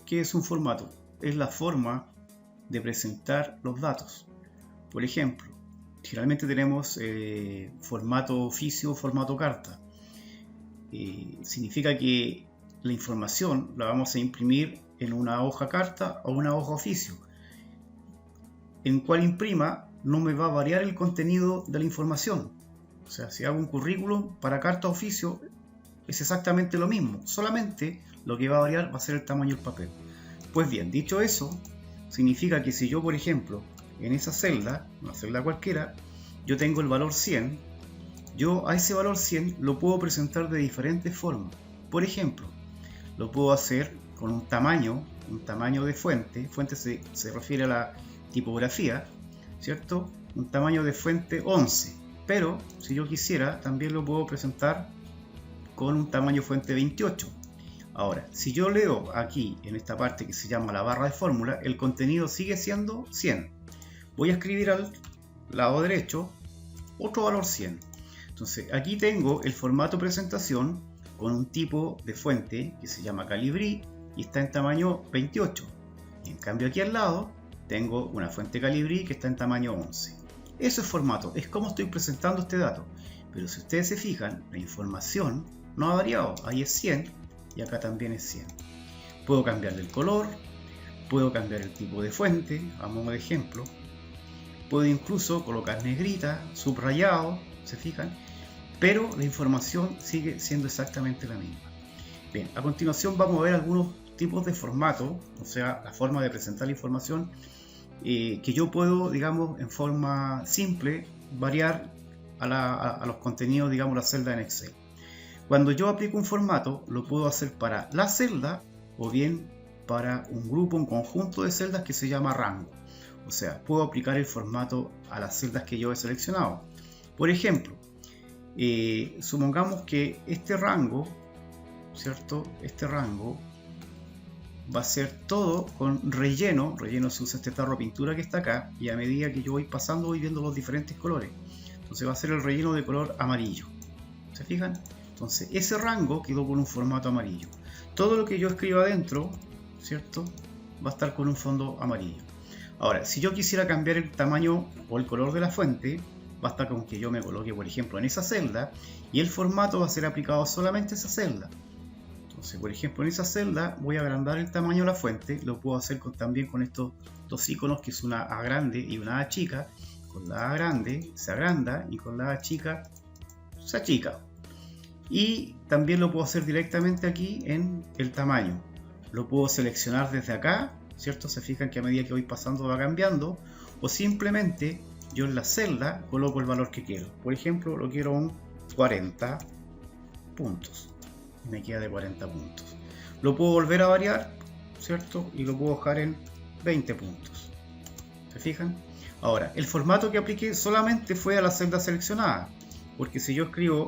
¿Qué es un formato? Es la forma de presentar los datos. Por ejemplo, generalmente tenemos formato oficio o formato carta. Significa que la información la vamos a imprimir en una hoja carta o una hoja oficio. En cual imprima no me va a variar el contenido de la información. O sea, si hago un currículum para carta o oficio es exactamente lo mismo, solamente lo que va a variar va a ser el tamaño del papel. Pues bien, dicho eso, significa que si yo, por ejemplo, en esa celda, una celda cualquiera, yo tengo el valor 100, yo a ese valor 100 lo puedo presentar de diferentes formas. Por ejemplo, lo puedo hacer con un tamaño de fuente. Fuente se refiere a la tipografía, ¿cierto? Un tamaño de fuente 11, pero si yo quisiera también lo puedo presentar con un tamaño fuente 28. Ahora, si yo leo aquí en esta parte que se llama la barra de fórmula, el contenido sigue siendo 100. Voy a escribir al lado derecho otro valor 100. Entonces aquí tengo el formato presentación con un tipo de fuente que se llama Calibri y está en tamaño 28. En cambio aquí al lado tengo una fuente Calibri que está en tamaño 11. Eso es formato, es como estoy presentando este dato. Pero si ustedes se fijan, la información no ha variado. Ahí es 100 y acá también es 100. Puedo cambiarle el color, puedo cambiar el tipo de fuente, a modo de ejemplo. Puedo incluso colocar negrita, subrayado, ¿se fijan? Pero la información sigue siendo exactamente la misma. Bien, a continuación vamos a ver algunos tipos de formato, o sea, la forma de presentar la información que yo puedo, digamos, en forma simple, variar a los contenidos, digamos, la celda en Excel. Cuando yo aplico un formato, lo puedo hacer para la celda o bien para un grupo, un conjunto de celdas que se llama rango. O sea, puedo aplicar el formato a las celdas que yo he seleccionado. Por ejemplo, supongamos que este rango, ¿cierto? Este rango va a ser todo con relleno. Relleno se usa este tarro de pintura que está acá, y a medida que yo voy pasando voy viendo los diferentes colores. Entonces va a ser el relleno de color amarillo. ¿Se fijan? Entonces ese rango quedó con un formato amarillo. Todo lo que yo escriba adentro, ¿cierto?, va a estar con un fondo amarillo. Ahora, si yo quisiera cambiar el tamaño o el color de la fuente, basta con que yo me coloque, por ejemplo, en esa celda, y el formato va a ser aplicado solamente a esa celda. Entonces, por ejemplo, en esa celda voy a agrandar el tamaño de la fuente. Lo puedo hacer también con estos dos iconos, que es una A grande y una A chica. Con la A grande se agranda y con la A chica se achica. Y también lo puedo hacer directamente aquí en el tamaño. Lo puedo seleccionar desde acá, ¿cierto? Se fijan que a medida que voy pasando va cambiando. O simplemente yo en la celda coloco el valor que quiero. Por ejemplo, lo quiero un 40 puntos. Y me queda de 40 puntos. Lo puedo volver a variar, ¿cierto? Y lo puedo dejar en 20 puntos. ¿Se fijan? Ahora, el formato que apliqué solamente fue a la celda seleccionada. Porque si yo escribo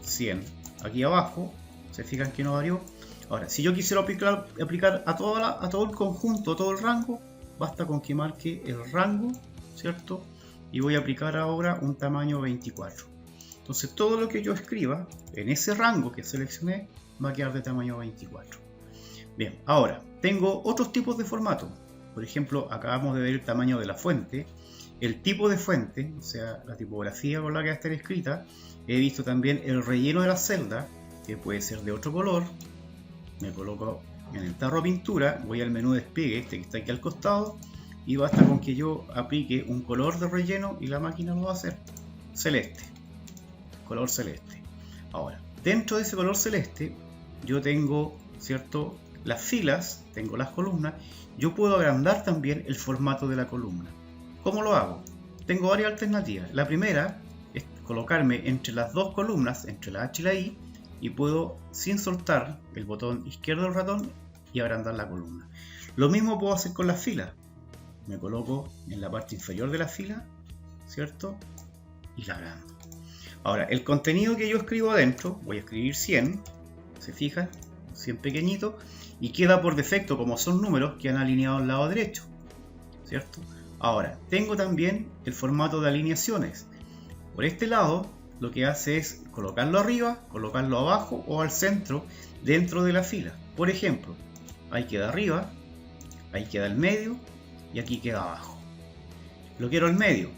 100 aquí abajo, ¿se fijan que no varió? Ahora, si yo quisiera aplicar a todo el conjunto, a todo el rango, basta con que marque el rango, ¿cierto? Y voy a aplicar ahora un tamaño 24. Entonces todo lo que yo escriba en ese rango que seleccioné va a quedar de tamaño 24. Bien, ahora tengo otros tipos de formato. Por ejemplo, acabamos de ver el tamaño de la fuente, el tipo de fuente, o sea, la tipografía con la que va a estar escrita. He visto también el relleno de la celda, que puede ser de otro color. Me coloco en el tarro de pintura, voy al menú despegue, este que está aquí al costado, y basta con que yo aplique un color de relleno y la máquina lo va a hacer. Celeste. Color celeste. Ahora, dentro de ese color celeste yo tengo, ¿cierto?, las filas, tengo las columnas. Yo puedo agrandar también el formato de la columna. ¿Cómo lo hago? Tengo varias alternativas. La primera es colocarme entre las dos columnas, entre la H y la I, y puedo, sin soltar el botón izquierdo del ratón, y agrandar la columna. Lo mismo puedo hacer con las filas. Me coloco en la parte inferior de la fila, ¿cierto?, y la agrando. Ahora, el contenido que yo escribo adentro, voy a escribir 100, se fijan, 100 pequeñito, y queda por defecto, como son números, quedan alineados al lado derecho, ¿cierto? Ahora, tengo también el formato de alineaciones. Por este lado, lo que hace es colocarlo arriba, colocarlo abajo o al centro dentro de la fila. Por ejemplo, Ahí queda arriba, ahí queda el medio y aquí queda abajo. Lo quiero al medio,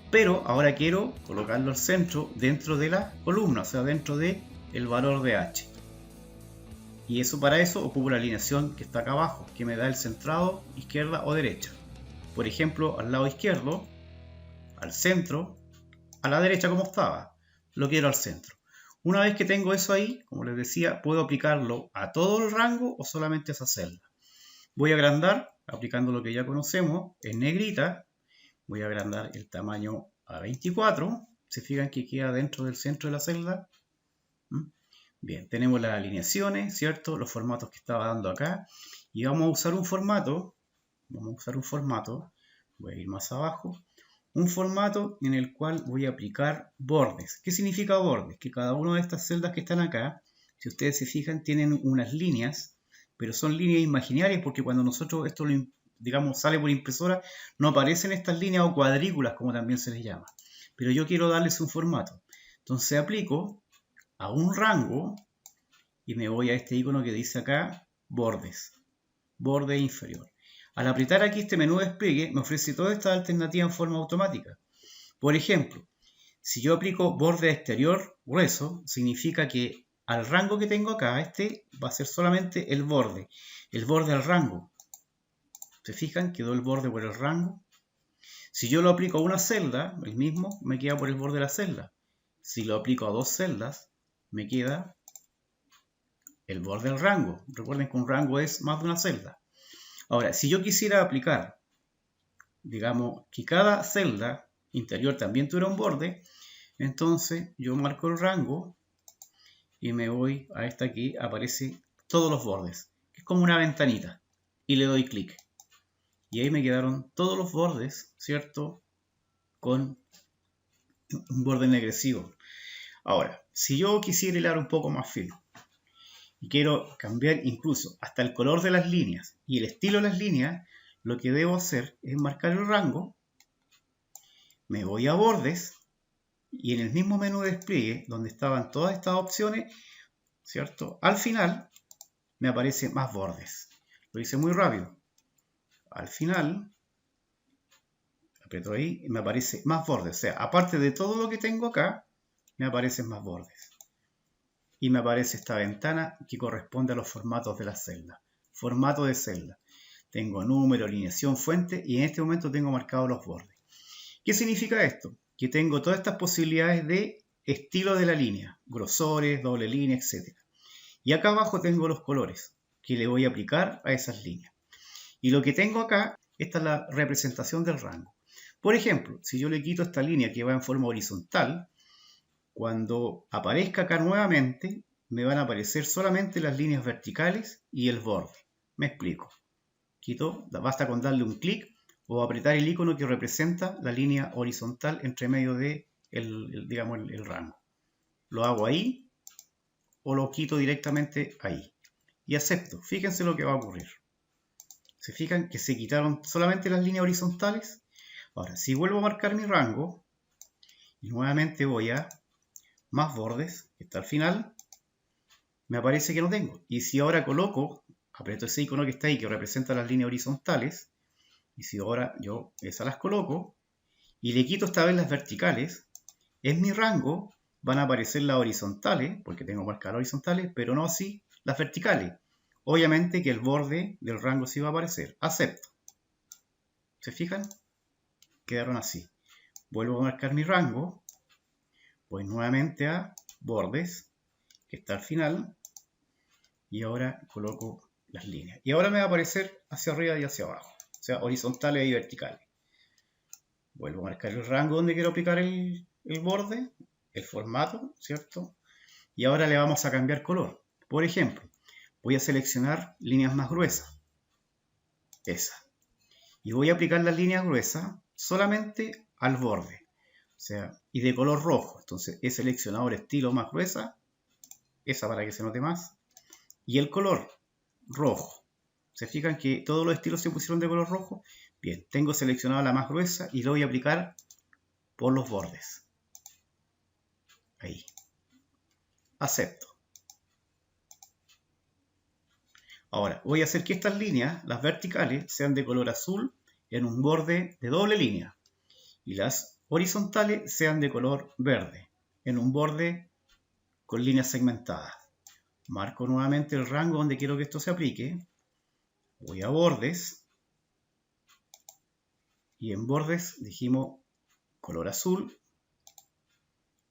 pero ahora quiero colocarlo al centro dentro de la columna, o sea, dentro del valor de h. Y eso, para eso ocupo la alineación que está acá abajo, que me da el centrado, izquierda o derecha. Por ejemplo, al lado izquierdo, al centro, a la derecha como estaba, lo quiero al centro. Una vez que tengo eso ahí, como les decía, puedo aplicarlo a todo el rango o solamente a esa celda. Voy a agrandar, aplicando lo que ya conocemos, en negrita, voy a agrandar el tamaño a 24. Se fijan que queda dentro del centro de la celda. Bien, tenemos las alineaciones, ¿cierto? Los formatos que estaba dando acá. Y vamos a usar un formato. Voy a ir más abajo. Un formato en el cual voy a aplicar bordes. ¿Qué significa bordes? Que cada una de estas celdas que están acá, si ustedes se fijan, tienen unas líneas, pero son líneas imaginarias porque cuando nosotros esto lo, digamos, sale por impresora, no aparecen estas líneas o cuadrículas, como también se les llama. Pero yo quiero darles un formato. Entonces aplico a un rango y me voy a este icono que dice acá bordes, borde inferior. Al apretar aquí este menú de despliegue me ofrece toda esta alternativa en forma automática. Por ejemplo, si yo aplico borde exterior grueso, significa que al rango que tengo acá, este va a ser solamente el borde al rango. ¿Se fijan? Quedó el borde por el rango. Si yo lo aplico a una celda, el mismo me queda por el borde de la celda. Si lo aplico a dos celdas, me queda el borde del rango. Recuerden que un rango es más de una celda. Ahora, si yo quisiera aplicar, digamos, que cada celda interior también tuviera un borde, entonces yo marco el rango y me voy a esta aquí, aparece todos los bordes, que es como una ventanita, y le doy clic. Y ahí me quedaron todos los bordes, ¿cierto? Con un borde ennegrecido. Ahora, si yo quisiera hilar un poco más fino y quiero cambiar incluso hasta el color de las líneas y el estilo de las líneas, lo que debo hacer es marcar el rango, me voy a bordes y en el mismo menú de despliegue donde estaban todas estas opciones, ¿cierto? Al final me aparece más bordes. Lo hice muy rápido. Al final aprieto ahí y me aparece más bordes. O sea, aparte de todo lo que tengo acá, me aparecen más bordes. Y me aparece esta ventana que corresponde a los formatos de la celda. Formato de celda. Tengo número, alineación, fuente y en este momento tengo marcados los bordes. ¿Qué significa esto? Que tengo todas estas posibilidades de estilo de la línea. Grosores, doble línea, etc. Y acá abajo tengo los colores que le voy a aplicar a esas líneas. Y lo que tengo acá, esta es la representación del rango. Por ejemplo, si yo le quito esta línea que va en forma horizontal, cuando aparezca acá nuevamente, me van a aparecer solamente las líneas verticales y el borde. Me explico. Quito, basta con darle un clic o apretar el icono que representa la línea horizontal entre medio de el rango. Lo hago ahí o lo quito directamente ahí. Y acepto. Fíjense lo que va a ocurrir. ¿Se fijan que se quitaron solamente las líneas horizontales? Ahora, si vuelvo a marcar mi rango y nuevamente voy a más bordes, que está al final, me aparece que no tengo. Y si ahora coloco, aprieto ese icono que está ahí que representa las líneas horizontales, y si ahora yo esas las coloco y le quito esta vez las verticales, en mi rango van a aparecer las horizontales, porque tengo marcadas horizontales, pero no así las verticales. Obviamente que el borde del rango sí va a aparecer. Acepto. ¿Se fijan? Quedaron así. Vuelvo a marcar mi rango. Voy nuevamente a bordes, que está al final. Y ahora coloco las líneas. Y ahora me va a aparecer hacia arriba y hacia abajo. O sea, horizontales y verticales. Vuelvo a marcar el rango donde quiero aplicar el borde, el formato, ¿cierto? Y ahora le vamos a cambiar color. Por ejemplo, voy a seleccionar líneas más gruesas. Esa. Y voy a aplicar las líneas gruesas solamente al borde. O sea, y de color rojo. Entonces he seleccionado el estilo más gruesa. Esa para que se note más. Y el color rojo. ¿Se fijan que todos los estilos se pusieron de color rojo? Bien, tengo seleccionada la más gruesa y lo voy a aplicar por los bordes. Ahí. Acepto. Ahora, voy a hacer que estas líneas, las verticales, sean de color azul en un borde de doble línea. Y las horizontales sean de color verde en un borde con líneas segmentadas. Marco nuevamente el rango donde quiero que esto se aplique. Voy a bordes. Y en bordes dijimos color azul.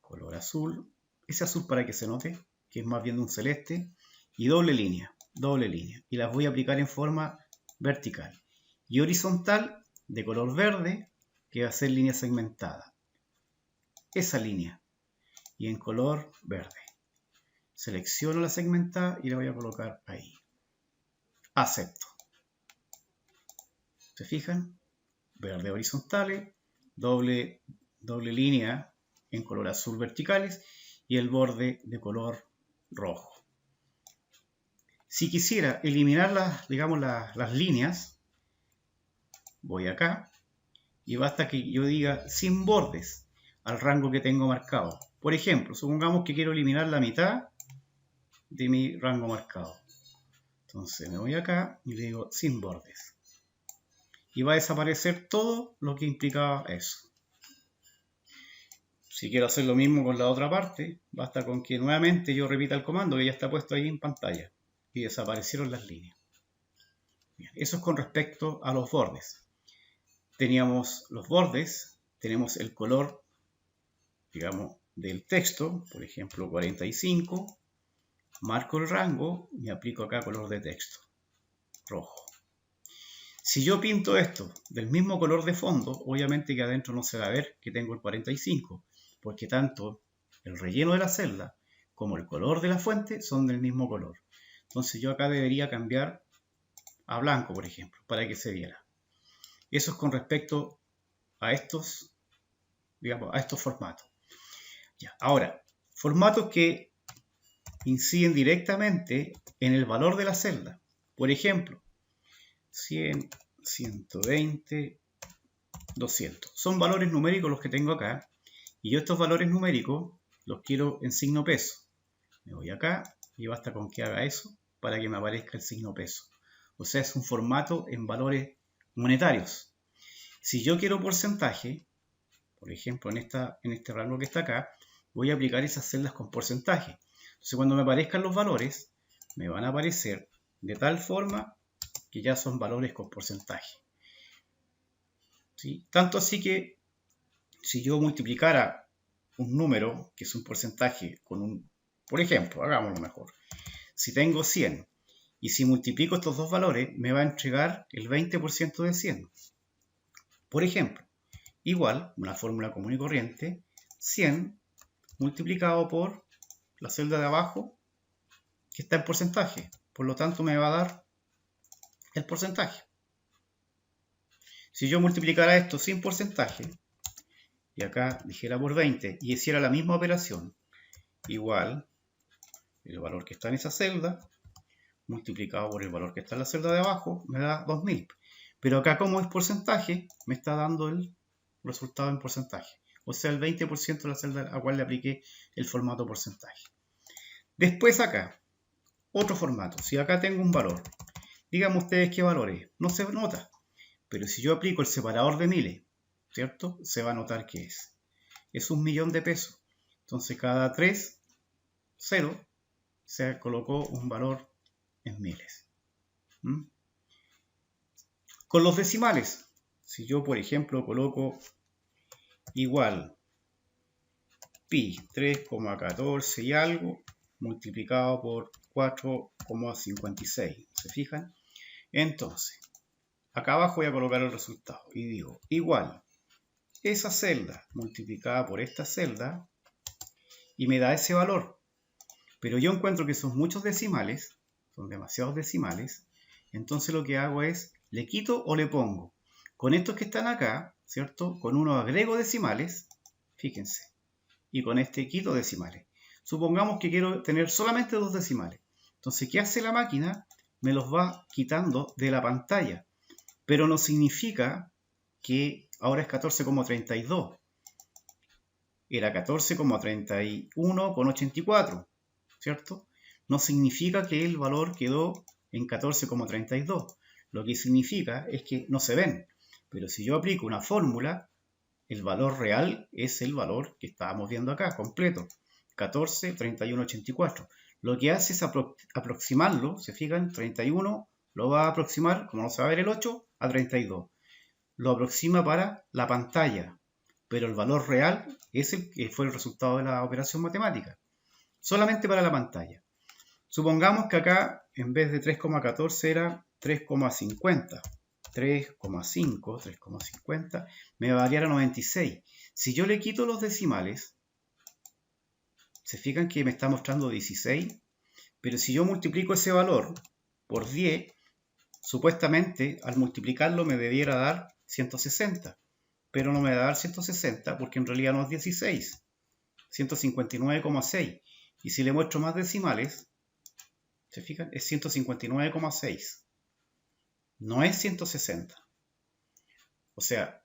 Color azul. Ese azul para que se note que es más bien de un celeste. Y doble línea. Doble línea. Y las voy a aplicar en forma vertical. Y horizontal de color verde, que va a ser línea segmentada. Esa línea. Y en color verde. Selecciono la segmentada y la voy a colocar ahí. Acepto. ¿Se fijan? Verde horizontales, doble línea en color azul verticales y el borde de color rojo. Si quisiera eliminar las líneas, voy acá y basta que yo diga sin bordes al rango que tengo marcado. Por ejemplo, supongamos que quiero eliminar la mitad de mi rango marcado. Entonces me voy acá y le digo sin bordes. Y va a desaparecer todo lo que implicaba eso. Si quiero hacer lo mismo con la otra parte, basta con que nuevamente yo repita el comando que ya está puesto ahí en pantalla. Y desaparecieron las líneas. Bien, eso es con respecto a los bordes. Teníamos los bordes, tenemos el color, digamos, del texto, por ejemplo 45, marco el rango y aplico acá color de texto, rojo. Si yo pinto esto del mismo color de fondo, obviamente que adentro no se va a ver que tengo el 45, porque tanto el relleno de la celda como el color de la fuente son del mismo color. Entonces yo acá debería cambiar a blanco, por ejemplo, para que se viera. Eso es con respecto a estos, digamos, a estos formatos. Ya, ahora, formatos que inciden directamente en el valor de la celda. Por ejemplo, 100, 120, 200. Son valores numéricos los que tengo acá. Y yo estos valores numéricos los quiero en signo peso. Me voy acá y basta con que haga eso para que me aparezca el signo peso. O sea, es un formato en valores monetarios. Si yo quiero porcentaje, por ejemplo, en este rango que está acá, voy a aplicar esas celdas con porcentaje. Entonces, cuando me aparezcan los valores, me van a aparecer de tal forma que ya son valores con porcentaje. ¿Sí? Tanto así que si yo multiplicara un número, que es un porcentaje, con un, por ejemplo, hagámoslo mejor. Si tengo 100 y si multiplico estos dos valores, me va a entregar el 20% de 100. Por ejemplo, igual, una fórmula común y corriente, 100 multiplicado por la celda de abajo, que está en porcentaje. Por lo tanto, me va a dar el porcentaje. Si yo multiplicara esto sin porcentaje, y acá dijera por 20, y hiciera la misma operación, igual, el valor que está en esa celda, multiplicado por el valor que está en la celda de abajo, me da 2000. Pero acá, como es porcentaje, me está dando el resultado en porcentaje. O sea, el 20% de la celda a la cual le apliqué el formato porcentaje. Después acá, otro formato. Si acá tengo un valor, díganme ustedes qué valor es. No se nota. Pero si yo aplico el separador de miles, ¿cierto? Se va a notar que es. Es 1.000.000 de pesos. Entonces, cada 3 0 se colocó un valor en miles. Con los decimales, si yo, por ejemplo, coloco igual pi 3,14 y algo multiplicado por 4,56. ¿Se fijan? Entonces, acá abajo voy a colocar el resultado y digo igual esa celda multiplicada por esta celda y me da ese valor. Pero yo encuentro que son muchos decimales, son demasiados decimales, entonces lo que hago es le quito o le pongo. Con estos que están acá, ¿cierto? Con uno agrego decimales, fíjense, y con este quito decimales. Supongamos que quiero tener solamente 2 decimales. Entonces, ¿qué hace la máquina? Me los va quitando de la pantalla. Pero no significa que ahora es 14,32. Era 14,31,84, ¿cierto? No significa que el valor quedó en 14,32. Lo que significa es que no se ven. Pero si yo aplico una fórmula, el valor real es el valor que estábamos viendo acá, completo. 14, 31, 84. Lo que hace es aproximarlo, se fijan, 31 lo va a aproximar, como no se va a ver el 8, a 32. Lo aproxima para la pantalla, pero el valor real es el que fue el resultado de la operación matemática. Solamente para la pantalla. Supongamos que acá, en vez de 3,14 era 3,50. 3,5, 3,50, me va a variar a 96. Si yo le quito los decimales, se fijan que me está mostrando 16, pero si yo multiplico ese valor por 10, supuestamente al multiplicarlo me debiera dar 160, pero no me va a dar 160 porque en realidad no es 16, 159,6. Y si le muestro más decimales, se fijan, es 159,6. No es 160. O sea,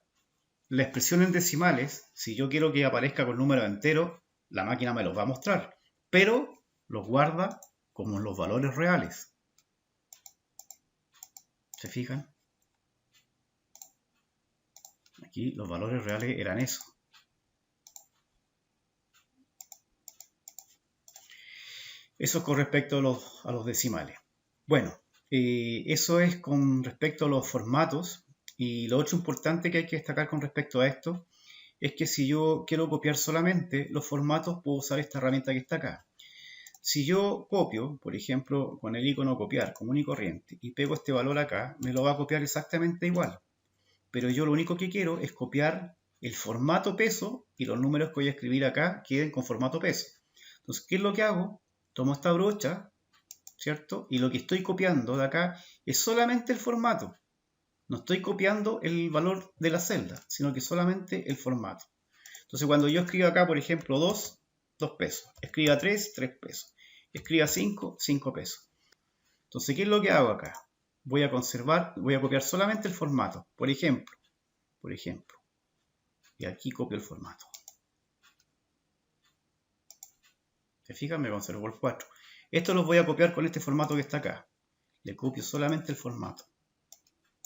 la expresión en decimales, si yo quiero que aparezca con números enteros, la máquina me los va a mostrar, pero los guarda como los valores reales. ¿Se fijan? Aquí los valores reales eran eso. Eso con respecto a los decimales. Bueno, eso es con respecto a los formatos. Y lo otro importante que hay que destacar con respecto a esto es que si yo quiero copiar solamente los formatos, puedo usar esta herramienta que está acá. Si yo copio, por ejemplo, con el icono copiar común y corriente, y pego este valor acá, me lo va a copiar exactamente igual. Pero yo lo único que quiero es copiar el formato peso y los números que voy a escribir acá queden con formato peso. Entonces, ¿qué es lo que hago? Tomo esta brocha, ¿cierto? Y lo que estoy copiando de acá es solamente el formato. No estoy copiando el valor de la celda, sino que solamente el formato. Entonces, cuando yo escribo acá, por ejemplo, 2 pesos. Escriba 3 pesos. Escriba 5 pesos. Entonces, ¿qué es lo que hago acá? Voy a copiar solamente el formato. Por ejemplo. Y aquí copio el formato. ¿Se fijan? Me conservo el 4. Esto lo voy a copiar con este formato que está acá. Le copio solamente el formato.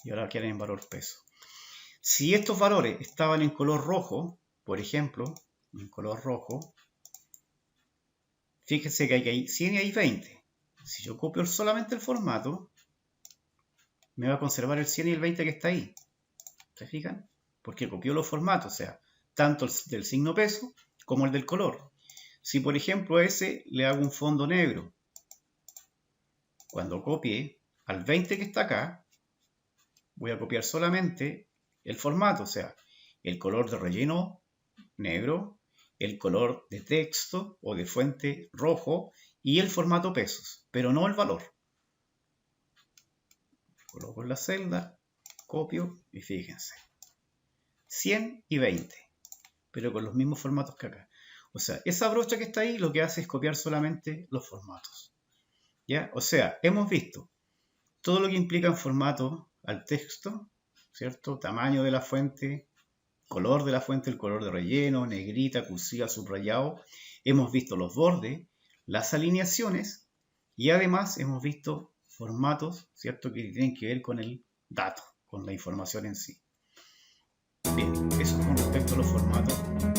Y ahora quedan en valor peso. Si estos valores estaban en color rojo, por ejemplo, en color rojo, fíjense que hay 100 y hay 20. Si yo copio solamente el formato, me va a conservar el 100 y el 20 que está ahí. ¿Se fijan? Porque copió los formatos, o sea, tanto el del signo peso como el del color. Si por ejemplo a ese le hago un fondo negro, cuando copie al 20 que está acá, voy a copiar solamente el formato, o sea, el color de relleno negro, el color de texto o de fuente rojo y el formato pesos, pero no el valor. Coloco en la celda, copio y fíjense, 100 y 20, pero con los mismos formatos que acá. O sea, esa brocha que está ahí lo que hace es copiar solamente los formatos. ¿Ya? O sea, hemos visto todo lo que implica en formato al texto, ¿cierto? Tamaño de la fuente, color de la fuente, el color de relleno, negrita, cursiva, subrayado. Hemos visto los bordes, las alineaciones y además hemos visto formatos, ¿cierto? Que tienen que ver con el dato, con la información en sí. Bien, eso con respecto a los formatos.